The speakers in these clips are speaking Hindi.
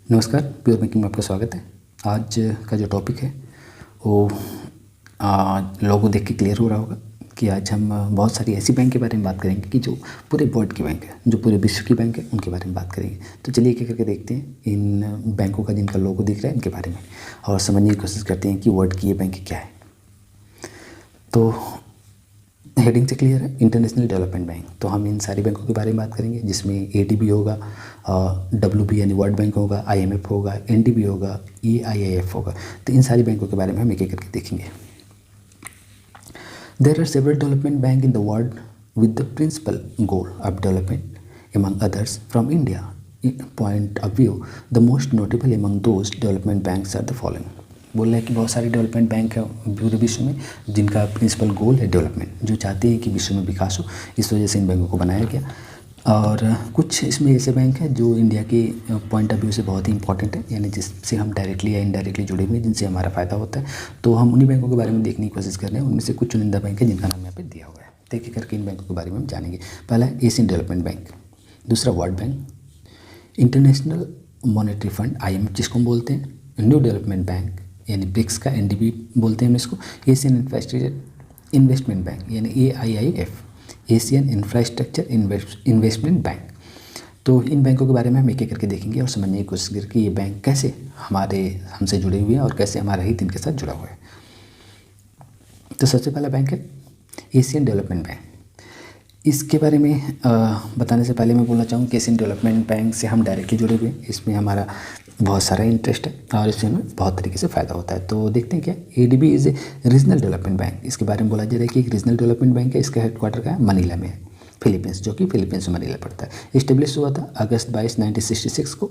नमस्कार, प्योर बैंकिंग में आपका स्वागत है। आज का जो टॉपिक है वो लोगों देख के क्लियर हो रहा होगा कि आज हम बहुत सारी ऐसी बैंक के बारे में बात करेंगे कि जो पूरे वर्ल्ड की बैंक है, जो पूरे विश्व की बैंक है, उनके बारे में बात करेंगे। तो चलिए एक एक करके देखते हैं इन बैंकों का जिनका लोगो दिख रहा है इनके बारे में और समझने की कोशिश करते हैं कि वर्ल्ड की ये बैंक क्या है। तो हेडिंग से क्लियर है, इंटरनेशनल डेवलपमेंट बैंक। तो हम इन सारी बैंकों के बारे में बात करेंगे जिसमें ADB होगा, WB यानी वर्ल्ड बैंक होगा, IMF होगा, NDB होगा, EIIF होगा। तो इन सारी बैंकों के बारे में हम एक एक करके देखेंगे। There are several development banks in the world with the principal goal of development, among others, from India point of view, the most notable among those development banks are the following. बोल रहा है कि बहुत सारे डेवलपमेंट बैंक है पूरे विश्व में जिनका प्रिंसिपल गोल है डेवलपमेंट, जो चाहते हैं कि विश्व में विकास हो। इस वजह से इन बैंकों को बनाया गया। और कुछ इसमें ऐसे बैंक हैं जो इंडिया के पॉइंट ऑफ व्यू से बहुत ही इंपॉर्टेंट है, यानी जिससे हम डायरेक्टली या इनडायरेक्टली जुड़े हुए हैं, जिनसे हमारा फ़ायदा होता है। तो हम उन्हीं बैंकों के बारे में देखने की कोशिश कर रहे हैं। उनमें से कुछ चुनिंदा बैंक है जिनका नाम यहाँ पे दिया हुआ है। तो एक एक करके इन बैंकों के बारे में हम जानेंगे। पहला है एशियन डेवलपमेंट बैंक, दूसरा world bank, international monetary fund IMF जिसको हम बोलते हैं, न्यू डेवलपमेंट बैंक यानी ब्रिक्स का NDB बोलते हैं हम इसको, एशियन इंफ्रास्ट्रक्चर इन्वेस्टमेंट बैंक यानी AIIF, Asian infrastructure investment bank. तो इन बैंकों के बारे में हम एक एक करके देखेंगे और समझने की कोशिश करेंगे कि ये बैंक कैसे हमसे जुड़े हुए हैं और कैसे हमारा हित इनके साथ जुड़ा हुआ है। तो सबसे पहला बैंक है एशियन डेवलपमेंट बैंक। इसके बारे में बताने से पहले मैं बोलना चाहूँ कि एशियन डेवलपमेंट बैंक से हम डायरेक्टली जुड़े हुए हैं। इसमें हमारा बहुत सारा इंटरेस्ट है और इससे हमें बहुत तरीके से फ़ायदा होता है। तो देखते हैं क्या, ADB is a regional development bank. इसके बारे में बोला जा रहा है कि एक रीजनल डेवलपमेंट बैंक है। इसका हेडक्वार्टर का है मनीला में है, फिलीपींस, जो कि फिलीपींस में मनीला पड़ता है। इस्टेब्लिश हुआ था अगस्त 22, 1966 को।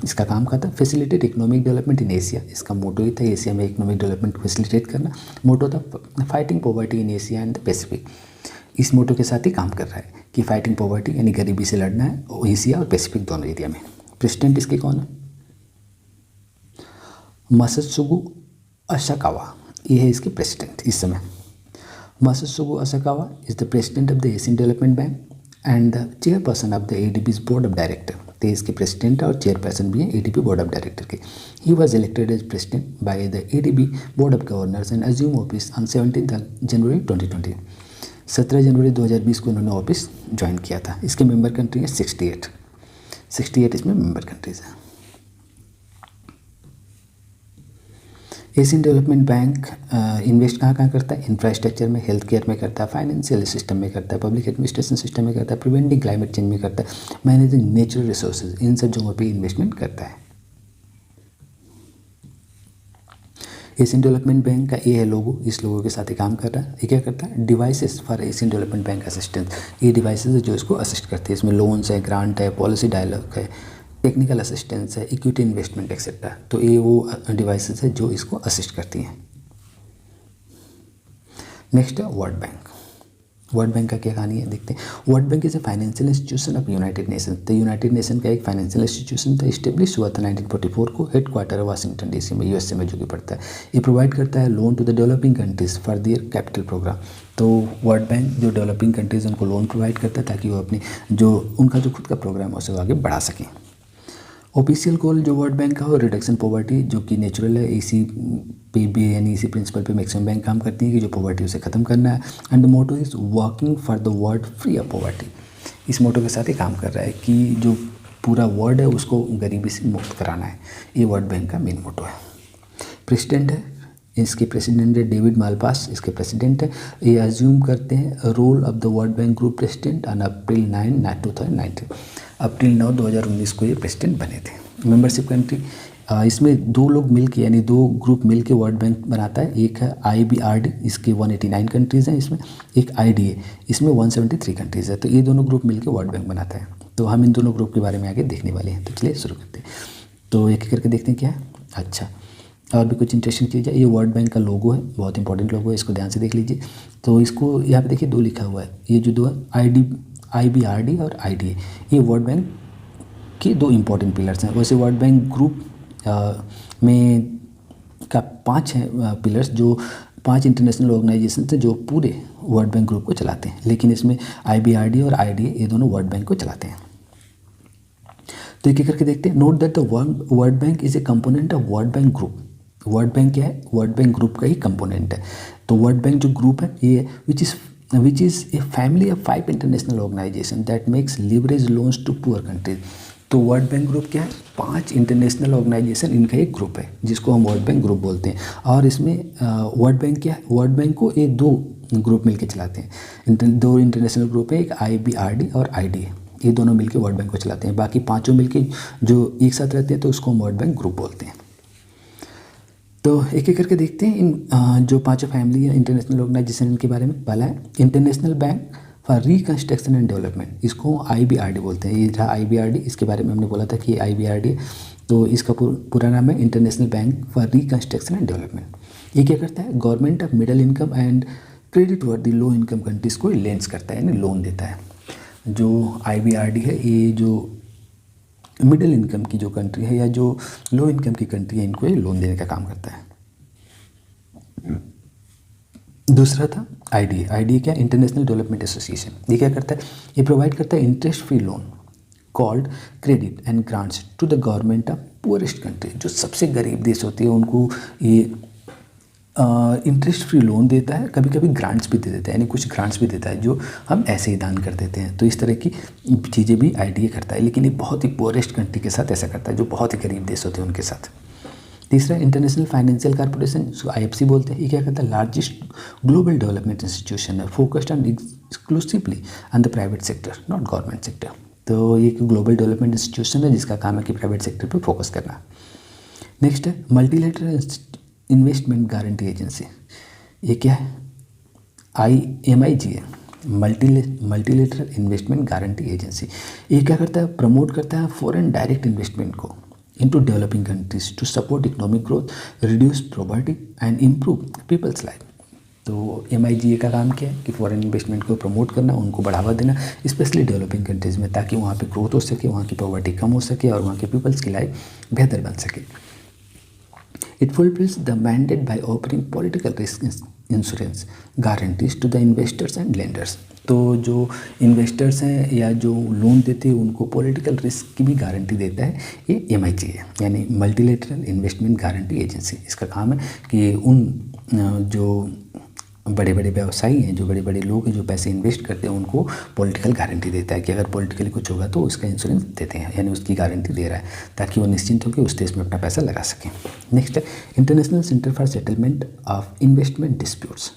इसका काम का था facilitate economic development in Asia. इसका मोटो ही था एशिया में इकोनॉमिक डेवलपमेंट को फैसिलिटेट करना। मोटो था fighting poverty in Asia and the Pacific. इस मोटो के साथ ही काम कर रहा है कि फाइटिंग पॉवर्टी यानी गरीबी से लड़ना है एशिया और पैसिफिक दोनों एरिया में। प्रेसिडेंट इसके कौन है? मासात्सुगु असाकावा, ये है इसके प्रेसिडेंट इस समय। Masatsugu Asakawa is the president of the Asian development bank and the chairperson of the ADB's board of director. तो इसके प्रेसिडेंट और चेयरपर्सन भी हैं ADB बोर्ड ऑफ डायरेक्टर के। He was elected as president by the ADB board of governors and assume office on 17 जनवरी 2020। 17 जनवरी 2020 को उन्होंने ऑफिस ज्वाइन किया था। इसके मेंबर कंट्री है 68 इसमें मेंबर कंट्रीज हैं। एशियन डेवलपमेंट बैंक इन्वेस्ट कहाँ कहाँ करता है? इंफ्रास्ट्रक्चर में, हेल्थ केयर में करता है, फाइनेंशियल सिस्टम में करता है, पब्लिक एडमिनिस्ट्रेशन सिस्टम में करता है, प्रिवेंटिंग क्लाइमेट चेंज में करता है, मैनेजिंग नेचुरल रिसोर्सेज, इन सब जगहों पे इन्वेस्टमेंट करता है। एशियन डेवलपमेंट बैंक का ये है लोगो, इस लोगो के साथ ही काम कर रहा है। ये क्या करता है? Devices for Asian development bank assistance. ये डिवाइसेस है जो इसको असिस्ट करते हैं। इसमें लोन्स है, ग्रांट है, पॉलिसी डायलॉग है, टेक्निकल असिस्टेंस है, इक्विटी इन्वेस्टमेंट एक्सेट्रा। तो ये वो डिवाइसेस है जो इसको असिस्ट करती हैं। नेक्स्ट है वर्ल्ड बैंक। वर्ल्ड बैंक का क्या कहानी है देखते हैं। World bank is a financial institution of United nation. तो यूनाइटेड नेशन का एक फाइनेंशियल इंस्टीट्यूशन था, इस्टेब्लिश हुआ था 1944 को। हेडक्वार्टर है वाशिंगटन DC में, USA में, जो कि पड़ता है। ये प्रोवाइड करता है loan to the developing countries for their capital program. तो वर्ल्ड बैंक जो डेवलपिंग कंट्रीज उनको लोन प्रोवाइड करता है ताकि वो अपनी उनका जो खुद का प्रोग्राम है उसे आगे बढ़ा सकें। ऑफिशियल गोल जो वर्ल्ड बैंक का हो रिडक्शन पॉवर्टी, जो कि नेचुरल है। इसी पे भी यानी इसी प्रिंसिपल पे मैक्सिमम बैंक काम करती है कि जो पॉवर्टी उसे ख़त्म करना है। And the motto is working for the world free of poverty. इस मोटो के साथ ही काम कर रहा है कि जो पूरा वर्ल्ड है उसको गरीबी से मुक्त कराना है। ये वर्ल्ड बैंक का मेन मोटो है। प्रेसिडेंट है, इसके प्रेसिडेंट है डेविड मालपास, इसके प्रेसिडेंट है। ये अज्यूम करते हैं role of the world bank group president on April 9, 2019। April 9, 2019 को ये प्रेसिडेंट बने थे। मेंबरशिप कंट्री, इसमें दो लोग मिलके यानी दो ग्रुप मिलके वर्ल्ड बैंक बनाता है। एक है IBRD, इसके 189 कंट्रीज़ हैं इसमें। एक IDA, इसमें 173 कंट्रीज़ है। तो ये दोनों ग्रुप मिलके वर्ल्ड बैंक बनाता है। तो हम इन दोनों ग्रुप के बारे में आगे देखने वाले हैं। तो चलिए शुरू करते हैं। तो एक एक करके देखते हैं क्या है। अच्छा, और भी कुछ इंटरेस्टिंग चीज़ है। ये वर्ल्ड बैंक का लोगो है, बहुत इंपॉर्टेंट लोगो है, इसको ध्यान से देख लीजिए। तो इसको यहाँ पे देखिए 2 लिखा हुआ है। ये जो 2 है IBRD और IDA, ये वर्ल्ड बैंक के 2 इंपॉर्टेंट पिलर्स हैं। वैसे वर्ल्ड बैंक ग्रुप में का 5 है पिलर्स, जो 5 इंटरनेशनल ऑर्गेनाइजेशन थे जो पूरे वर्ल्ड बैंक ग्रुप को चलाते हैं। लेकिन इसमें IBRD और IDA ये दोनों वर्ल्ड बैंक को चलाते हैं। तो एक एक करके देखते हैं। Note that the world bank is a component of world bank group. World bank क्या है? वर्ल्ड बैंक ग्रुप का ही कंपोनेंट है। तो वर्ल्ड बैंक जो ग्रुप है ये which is a family of 5 international organization that makes leverage loans to poor countries. तो वर्ल्ड बैंक ग्रुप क्या है? 5 इंटरनेशनल ऑर्गेनाइजेशन, इनका एक ग्रुप है जिसको हम वर्ल्ड बैंक ग्रुप बोलते हैं। और इसमें वर्ल्ड बैंक क्या है? वर्ल्ड बैंक को ये 2 ग्रुप मिलकर चलाते हैं। 2 इंटरनेशनल ग्रुप है, एक IBRD और IDA, ये दोनों मिलकर वर्ल्ड बैंक को चलाते हैं। बाकी पाँचों मिलकर जो एक साथ रहते हैं तो उसको हम वर्ल्ड बैंक ग्रुप बोलते हैं। तो एक एक करके देखते हैं इन जो 5 फैमिली है इंटरनेशनल ऑर्गेनाइजेशन, इनके बारे में। पहला है international bank for reconstruction and development, इसको IBRD बोलते हैं। ये रहा IBRD, इसके बारे में हमने बोला था कि IBRD, तो इसका पूरा नाम है international bank for reconstruction and development. ये क्या करता है? Government of middle income and credit वर्दी लो इनकम कंट्रीज़ को लेंस करता है, यानी लोन देता है। जो IBRD है ये जो मिडिल इनकम की जो कंट्री है या जो लो इनकम की कंट्री है, इनको ये लोन देने का काम करता है। दूसरा था IDA क्या? International development association. ये क्या करता है? ये प्रोवाइड करता है interest free loan called credit and grants to the government of poorest country. जो सबसे गरीब देश होती है उनको ये इंटरेस्ट फ्री लोन देता है, कभी कभी ग्रांट्स भी दे देता है, यानी कुछ ग्रांट्स भी देता है जो हम ऐसे ही दान कर देते हैं। तो इस तरह की चीज़ें भी IDA करता है, लेकिन ये बहुत ही पुअरेस्ट कंट्री के साथ ऐसा करता है, जो बहुत ही गरीब देश होते हैं उनके साथ। तीसरा इंटरनेशनल फाइनेंशियल कॉर्पोरेशन, जिसको IFC बोलते हैं। ये क्या करता है? लार्जेस्ट ग्लोबल डेवलपमेंट इंस्टीट्यूशन है, focused on exclusively on the private sector, not government sector. तो ये एक ग्लोबल डेवलपमेंट इंस्टीट्यूशन है जिसका काम है कि प्राइवेट सेक्टर पर फोकस करना। नेक्स्ट है मल्टीलेटरल इन्वेस्टमेंट गारंटी एजेंसी। ये क्या है? MIG है, मल्टीलेटरल इन्वेस्टमेंट गारंटी एजेंसी। ये क्या करता है? प्रमोट करता है फॉरेन डायरेक्ट इन्वेस्टमेंट को into developing countries to support economic growth, reduce poverty and improve people's life. तो MIG का काम क्या है कि फॉरेन इन्वेस्टमेंट को प्रमोट करना, उनको बढ़ावा देना, स्पेशली डेवलपिंग कंट्रीज़ में, ताकि वहाँ पे ग्रोथ हो सके, वहाँ की पॉवर्टी कम हो सके और वहाँ के पीपल्स की लाइफ बेहतर बन सके। It fulfills the mandate by offering political risk insurance guarantees to the investors and lenders। तो जो इन्वेस्टर्स हैं या जो लोन देते हैं उनको पॉलिटिकल रिस्क की भी गारंटी देता है ये MIG है, यानी मल्टीलेटरल इन्वेस्टमेंट गारंटी एजेंसी। इसका काम है कि उन जो बड़े बड़े व्यवसायी हैं, जो बड़े बड़े लोग हैं जो पैसे इन्वेस्ट करते हैं, उनको पॉलिटिकल गारंटी देता है कि अगर पॉलिटिकली कुछ होगा तो उसका इंश्योरेंस देते हैं, यानी उसकी गारंटी दे रहा है ताकि वो निश्चिंत होकर उस देश में अपना पैसा लगा सकें। नेक्स्ट है international centre for settlement of investment disputes.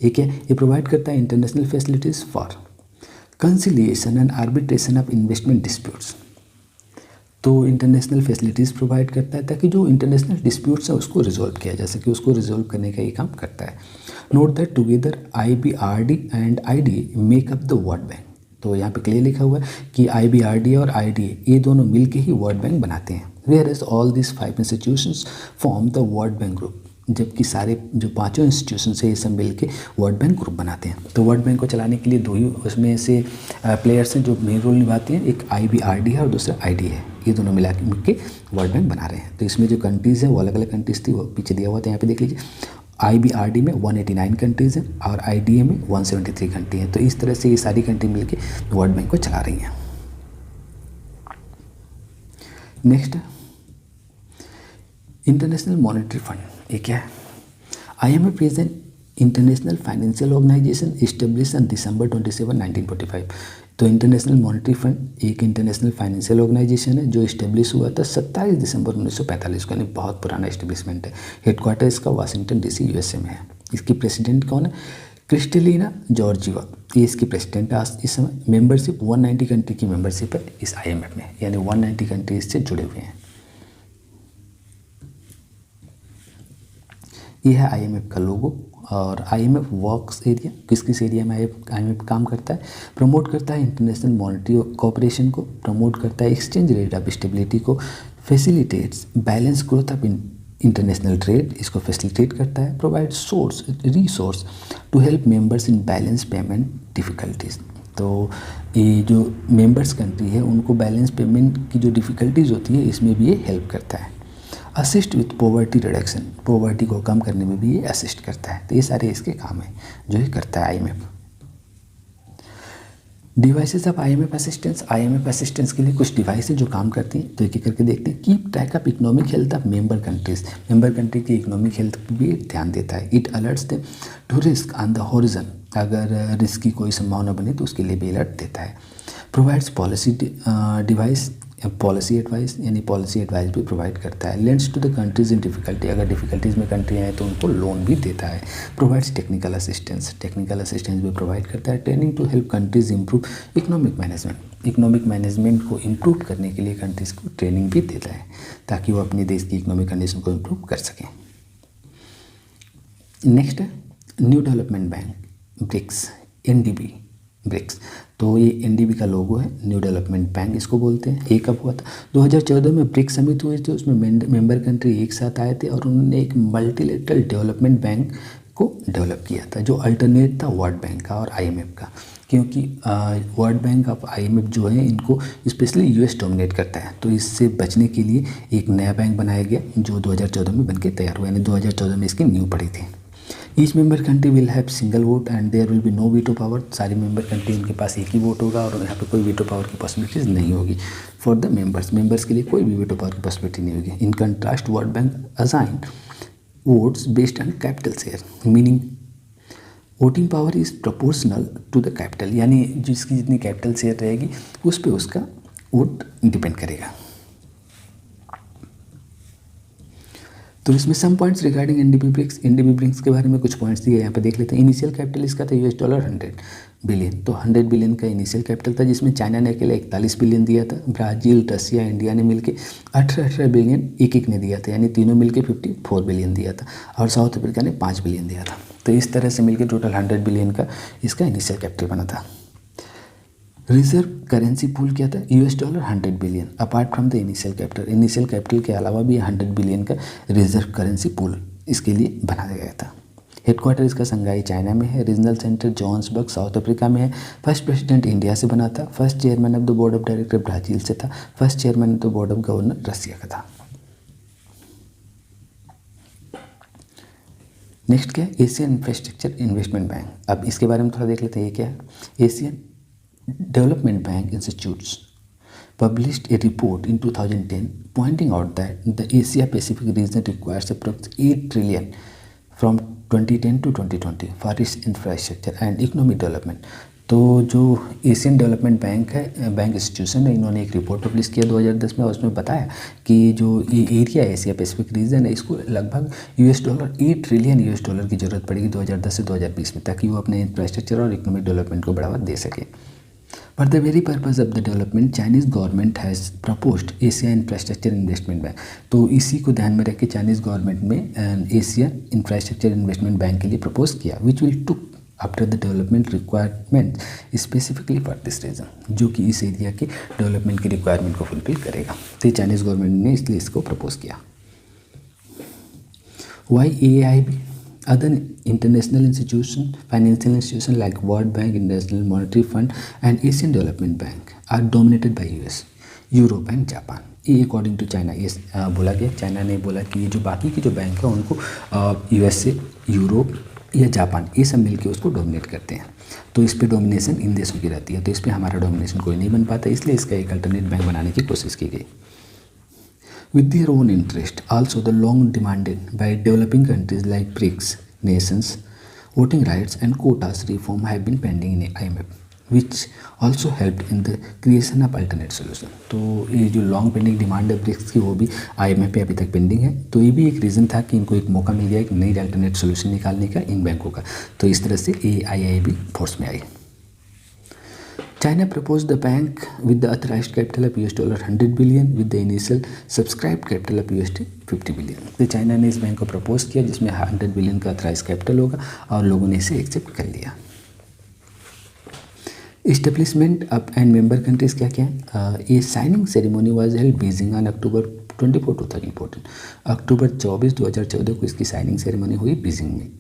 ये क्या? ये प्रोवाइड करता है international facilities for conciliation and arbitration of investment disputes. तो इंटरनेशनल फैसिलिटीज़ प्रोवाइड करता है ताकि जो इंटरनेशनल डिस्प्यूट्स है उसको रिजॉल्व किया जा सके, उसको रिजॉल्व करने का ये काम करता है। Note that together IBRD and IDA make up the world bank. तो यहाँ पे क्लियर लिखा हुआ है कि IBRD और IDA ये दोनों मिलके ही वर्ल्ड बैंक बनाते हैं। Whereas all this 5 institutions form the world bank group, जबकि सारे जो 5 इंस्टीट्यूशन है ये सब मिल के वर्ल्ड बैंक ग्रुप बनाते हैं। तो वर्ल्ड बैंक को चलाने के लिए 2 ही उसमें से प्लेयर्स हैं जो मेन रोल निभाते हैं, एक IBRD है और दूसरा IDA है। ये दोनों मिला के वर्ल्ड बैंक बना रहे हैं। तो इसमें जो कंट्रीज़ हैं वो अलग अलग कंट्रीज़ थी, वो पीछे दिया हुआ था, यहाँ पे देख लीजिए। IBRD में 189 कंट्रीज़ हैं और IDA में 173 कंट्री हैं। तो इस तरह से ये सारी कंट्री मिलके वर्ल्ड बैंक को चला रही हैं। नेक्स्ट इंटरनेशनल मॉनेटरी फंड, ये क्या है? IMF is an international financial organization establish on December 27, 1945। तो इंटरनेशनल मॉनेटरी फंड एक इंटरनेशनल फाइनेंशियल ऑर्गेनाइजेशन है जो इस्टेब्लिश हुआ था 27 दिसंबर 1945 को, यानी बहुत पुराना इस्टेब्लिशमेंट है। हेडक्वार्टर इसका वाशिंगटन DC USA में है। इसकी प्रेसिडेंट कौन है? क्रिस्टलिना जॉर्जिवा, ये इसकी प्रेसिडेंट है इस समय। मेंबरशिप 190 कंट्री की मेंबरशिप है इस IMF में, यानी 190 कंट्री इससे जुड़े हुए हैं। ये है IMF का लोगो। और IMF वर्क्स एरिया, किस किस एरिया में IMF काम करता है? प्रमोट करता है इंटरनेशनल मॉनेटरी कोऑपरेशन को, प्रमोट करता है एक्सचेंज रेट ऑफ स्टेबिलिटी को, facilitates balance growth of international trade, इसको फैसिलिटेट करता है, provide resource to help members in balance payment difficulties. तो ये जो मेंबर्स कंट्री है उनको बैलेंस पेमेंट की जो डिफ़िकल्टीज होती है इसमें भी ये हेल्प करता है। Assist with poverty reduction, poverty को कम करने में भी ये असिस्ट करता है। तो ये सारे इसके काम हैं जो ये करता है IMF। Devices of IMF assistance, IMF assistance के लिए कुछ डिवाइस है जो काम करती हैं, तो एक एक करके देखते हैं। Keep track of economic health of member countries, member country की इकोनॉमिक हेल्थ पर भी ध्यान देता है। It alerts them to risk on the horizon, अगर रिस्क की कोई संभावना बने तो उसके लिए भी अलर्ट देता है। Provides policy device, policy advice यानी पॉलिसी एडवाइस भी प्रोवाइड करता है। Lends to the countries in difficulty, अगर डिफिकल्टीज़ में कंट्री आए तो उनको लोन भी देता है। Provides technical assistance, technical assistance भी प्रोवाइड करता है। Training to help countries improve economic management, economic management को इम्प्रूव करने के लिए कंट्रीज को ट्रेनिंग भी देता है ताकि वो अपने देश की इकोनॉमिक कंडीशन को इम्प्रूव कर सकें। नेक्स्ट है new development bank, BRICS, NDB, BRICS. तो ये एनडीबी का लोगो है, न्यू डेवलपमेंट बैंक इसको बोलते हैं। ये कब हुआ था? 2014 में ब्रिक्स समिट हुए थे, उसमें मेंबर कंट्री एक साथ आए थे और उन्होंने एक मल्टीलेटरल डेवलपमेंट बैंक को डेवलप किया था जो अल्टरनेट था वर्ल्ड बैंक का और आईएमएफ का, क्योंकि वर्ल्ड बैंक और आईएमएफ जो है इनको स्पेशली यूएस डोमिनेट करता है। तो इससे बचने के लिए एक नया बैंक बनाया गया जो 2014 में बनके तैयार हुआ, यानी 2014 में इसकी नींव पड़ी थी। Each member country will have single vote and there will be no veto power, सारी मेंबर कंट्री उनके पास एक ही वोट होगा और यहाँ पे कोई वीटो पावर की पॉसिबिलिटीज़ नहीं होगी फॉर द मेंबर्स के लिए कोई भी वीटो पावर की पॉसिबिलिटी नहीं होगी। In contrast world bank assign votes based on capital share, meaning voting power is proportional to the capital, यानी जिसकी जितनी कैपिटल शेयर रहेगी उस पर उसका वोट डिपेंड करेगा। तो इसमें some points regarding NDB BRICS के बारे में कुछ पॉइंट्स दिए यहाँ पे देख लेते हैं। इनिशियल कैपिटल इसका था $100 बिलियन, तो 100 बिलियन का इनिशियल कैपिटल था जिसमें चाइना ने अकेले 41 बिलियन दिया था, ब्राज़ील, रसिया, इंडिया ने मिलके 18 बिलियन एक ने दिया था, यानी तीनों मिलके 54 बिलियन दिया था और साउथ अफ्रीका ने 5 बिलियन दिया था। तो इस तरह से मिलके टोटल 100 बिलियन का इसका इनिशियल कैपिटल बना था। रिजर्व करेंसी पूल क्या था? $100 billion apart from the initial capital, initial capital के अलावा भी 100 बिलियन का रिजर्व करेंसी पूल इसके लिए बनाया गया था। हेडक्वार्टर इसका संघाई चाइना में है, regional centre Johannesburg South Africa में है। फर्स्ट प्रेसिडेंट इंडिया से बना था, first chairman of the board of director Brazil से था, first chairman of the board of governor Russia का था। नेक्स्ट क्या है? Asian infrastructure investment bank. अब इसके बारे में थोड़ा देख लेते हैं, ये क्या है? Asian Development Bank Institutes published a report in 2010 pointing out that the Asia Pacific region requires approximately $8 trillion from 2010 to 2020 for its infrastructure and economic development. तो जो एशियन डेवलपमेंट बैंक है, बैंक इंस्टीट्यूशन है, इन्होंने एक रिपोर्ट पब्लिश किया 2010 में और उसमें बताया कि जो ये एरिया है एशिया पैसिफिक रीजन है इसको लगभग $8 ट्रिलियन की ज़रूरत पड़ेगी 2010 से 2020 में, ताकि वो अपने इंफ्रास्ट्रक्चर और इकोनॉमिक डेवलपमेंट को बढ़ावा दे सके। For the very purpose of the development, Chinese government has proposed Asia Infrastructure Investment Bank. तो इसी को ध्यान में रख के चाइनीज़ गवर्नमेंट में एशिया इंफ्रास्ट्रक्चर इन्वेस्टमेंट बैंक के लिए प्रपोज किया, which will took after the development requirement specifically for this region, जो कि इस एरिया के डेवलपमेंट की रिक्वायरमेंट को फुलफिल करेगा। तो चाइनीज़ गवर्नमेंट ने इसलिए इसको प्रपोज किया। YAIB other international institution, financial institution like World Bank, International Monetary Fund and Asian Development Bank are dominated by US, Europe and Japan. ये अकॉर्डिंग टू चाइना ये बोला गया। चाइना ने बोला कि ये जो बाकी के जो बैंक है उनको USA, यूरोप या जापान ये सब मिलके उसको डोमिनेट करते हैं। तो इस पे डोमिनेशन इन देशों की रहती है, तो इस पे हमारा डोमिनेशन कोई नहीं बन पाता, इसलिए इसका एक अल्टरनेट बैंक बनाने की कोशिश की गई। With their own interest, also the long demanded by developing countries like BRICS nations, voting rights and quotas reform have been pending in IMF, which also helped in the creation of alternate solution. तो ये जो लॉन्ग पेंडिंग डिमांड है ब्रिक्स की वो भी IMF पे अभी तक पेंडिंग है। तो ये भी एक रीज़न था कि इनको एक मौका मिल गया एक नई अल्टरनेट सोल्यूशन निकालने का इन बैंकों का। तो इस तरह से AIIB फोर्स में आई। China proposed the bank with the authorized capital of $100 billion with the initial subscribed capital of $50 billion. तो चाइना ने इस बैंक को प्रपोज किया जिसमें 100 बिलियन का अथराइज कैपिटल होगा और लोगों ने इसे एक्सेप्ट कर लिया। Establishment of and member countries क्या क्या है? ये signing ceremony was held Beijing on October 24, 2014। अक्टूबर 24, 2014 को इसकी साइनिंग सेरेमनी हुई बीजिंग में।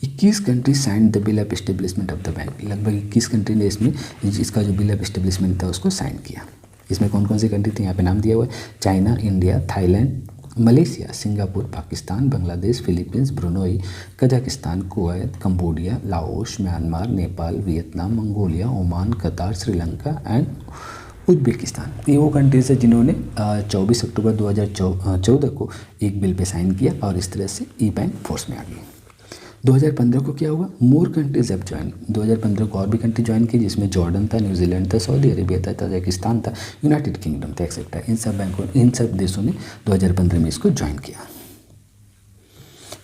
21 country sign the bill of establishment of the bank. लगभग 21 कंट्री ने इसमें इसका जो बिल ऑफ एस्टेब्लिशमेंट था उसको साइन किया। इसमें कौन कौन सी कंट्री थी यहाँ पे नाम दिया हुआ है? China, India, Thailand, Malaysia, Singapore, Pakistan, Bangladesh, Philippines, Brunei, Kazakhstan, Kuwait, Cambodia, Laos, Myanmar, Nepal, Vietnam, Mongolia, Oman, कतार, श्रीलंका एंड उज्बेकिस्तान। ये वो कंट्रीज है जिन्होंने 24 अक्टूबर 2014 को एक बिल पे साइन किया और इस तरह से ई बैंक फोर्स में आ गई। 2015 को क्या हुआ? मोर कंट्रीज हैव ज्वाइन। 2015 को और भी कंट्री ज्वाइन की, जिसमें जॉर्डन था, न्यूजीलैंड था, सऊदी अरेबिया था, तजाकिस्तान था, यूनाइटेड किंगडम था, एक्सेट्रा। इन सब देशों ने 2015 में इसको ज्वाइन किया।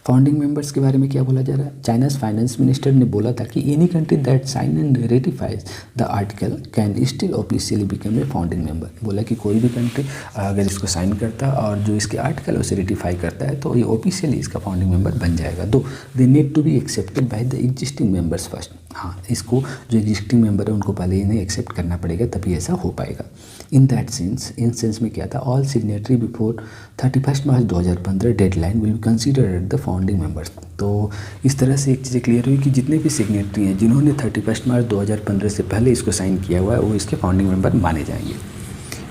फाउंडिंग मेंबर्स के बारे में क्या बोला जा रहा है? चाइनाज फाइनेंस मिनिस्टर ने बोला था कि any country that sign and ratifies the article can still officially become a founding member. बोला कि कोई भी कंट्री अगर इसको साइन करता है और जो इसके आर्टिकल उसे रेटिफाई करता है तो ये ऑफिशियली इसका फाउंडिंग मेंबर बन जाएगा। Though they need to be accepted by the existing members first. हाँ, इसको जो एग्जिस्टिंग मेंबर है उनको पहले इन्हें एक्सेप्ट करना पड़ेगा, तभी ऐसा हो पाएगा। इन दैट सेंस में क्या था? All signatory before 31 March 2015 deadline will be considered at the founding members. तो इस तरह से एक चीज़ क्लियर हुई कि जितने भी सिग्नेटरी हैं जिन्होंने 31 मार्च 2015 से पहले इसको साइन किया हुआ है वो इसके फाउंडिंग मेंबर माने जाएंगे।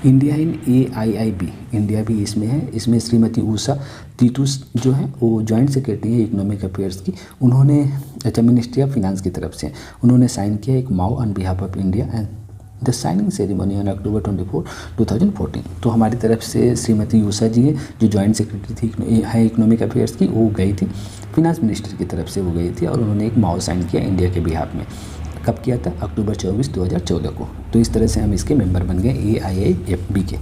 इंडिया इन AIIB, इंडिया भी इसमें है। इसमें श्रीमती उषा तीटूस जो है वो जॉइंट सेक्रेटरी है इकोनॉमिक अफेयर्स की। उन्होंने मिनिस्ट्री ऑफ फिनांस की तरफ से उन्होंने साइन किया एक माओ on behalf of India and the signing ceremony on October 24, 2014। तो हमारी तरफ से श्रीमती उषा जी है जो जॉइंट सेक्रेटरी थी है इकोनॉमिक अफेयर्स की, वो गई थी फिनांस मिनिस्टर की तरफ से वो गई थी और उन्होंने एक माओ साइन किया इंडिया के बिहाफ में। कब किया था? अक्टूबर 24, 2014 को। तो इस तरह से हम इसके मेंबर बन गए AIIB के।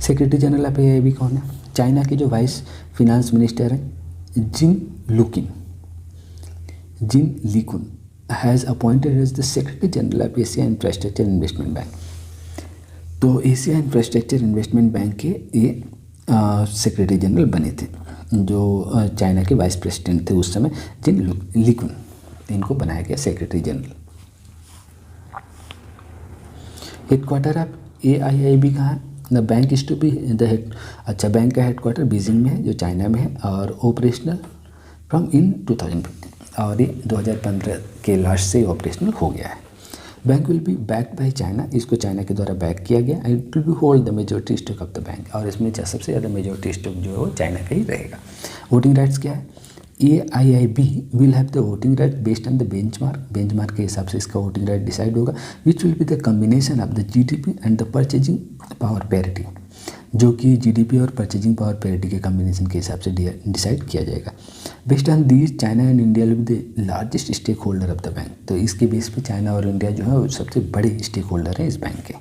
सेक्रेटरी जनरल ऑफ AIIB कौन है? चाइना के जो वाइस फिनांस मिनिस्टर हैं Jin Liqun has appointed as the secretary general of Asia infrastructure investment bank. तो एशिया इंफ्रास्ट्रक्चर इन्वेस्टमेंट बैंक के ये सेक्रेटरी जनरल बने थे जो चाइना के वाइस प्रेसिडेंट थे उस समय, जिन लीकुन। इनको बनाया गया secretary general. Headquarter of AIIB कहाँ है? The bank is to be the head. अच्छा, बैंक का हेडक्वार्टर बीजिंग में है जो चाइना में है और ऑपरेशनल फ्रॉम इन 2015 और ये 2015 के लास्ट से ऑपरेशनल हो गया है। Bank will be backed by China. इसको चाइना के द्वारा बैक किया गया and it will be hold the majority stock of the bank. और इसमें सबसे ज़्यादा मेजॉरिटी स्टॉक जो है वो चाइना का ही रहेगा। वोटिंग राइट्स क्या है? AIIB will have the voting right based on the benchmark के हिसाब से इसका वोटिंग राइट डिसाइड होगा, which will be the combination of the GDP and the purchasing power parity, जो कि GDP और परचेजिंग पावर पैरिटी के कम्बिनेशन के हिसाब से डिसाइड किया जाएगा। Based on these China and India will be the largest stake holder of the bank. तो इसके बेस पे चाइना और इंडिया जो है वो सबसे बड़े स्टेक होल्डर हैं इस बैंक के।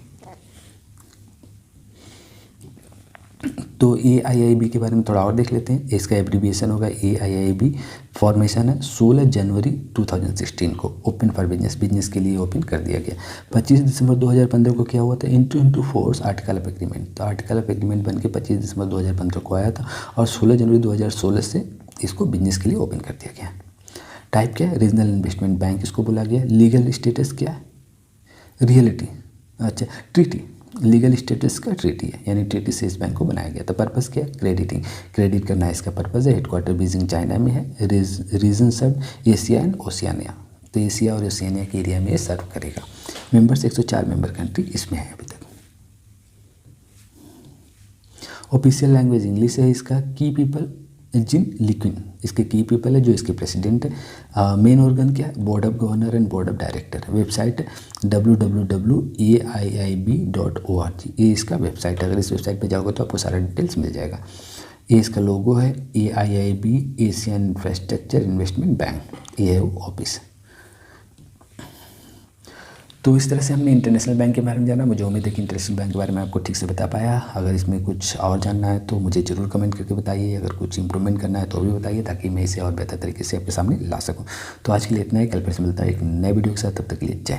तो AIIB के बारे में थोड़ा और देख लेते हैं। इसका एब्रीविएशन होगा AIIB। फॉर्मेशन है 16 जनवरी 2016 को ओपन फॉर बिजनेस के लिए ओपन कर दिया गया। 25 दिसंबर 2015 को क्या हुआ था? Into force article of agreement. तो आर्टिकल ऑफ एग्रीमेंट बन के 25 दिसंबर 2015 को आया था और 16 जनवरी 2016 से इसको बिजनेस के लिए ओपन कर दिया गया। टाइप क्या है? रीजनल इन्वेस्टमेंट बैंक इसको बोला गया। लीगल स्टेटस क्या है? रियलिटी, अच्छा ट्रीटी, लीगल स्टेटस का ट्रीटी है, यानी ट्रीटी से इस बैंक को बनाया गया था। पर्पस क्या है? क्रेडिट करना इसका पर्पस है। हेडक्वार्टर बीजिंग चाइना में है। रीजन सब एशिया एंड ओशियानिया, तो एशिया और ओशियानिया के एरिया में ये सर्व करेगा। मेंबर्स 104 मेंबर कंट्री इसमें है अभी तक। ऑफिशियल लैंग्वेज इंग्लिश है इसका। की पीपल जिन लीकुन इसके की पीपल है जो इसके प्रेसिडेंट है। मेन ऑर्गन क्या है? Board of governor and board of director. Website www.aiib.org, ये इसका वेबसाइट है। अगर इस वेबसाइट पे जाओगे तो आपको सारा डिटेल्स मिल जाएगा। ये इसका लोगो है AIIB Asian infrastructure investment bank, ये है वो ऑफिस। तो इस तरह से हमने इंटरनेशनल बैंक के बारे में जाना। मुझे उम्मीद है कि इंटरनेशनल बैंक के बारे में आपको ठीक से बता पाया। अगर इसमें कुछ और जानना है तो मुझे ज़रूर कमेंट करके बताइए। अगर कुछ इंप्रूवमेंट करना है तो भी बताइए, ताकि मैं इसे और बेहतर तरीके से आपके सामने ला सकूं। तो आज के लिए इतना ही। कल फिर से मिलता है एक नए वीडियो के साथ। तब तक के लिए जय।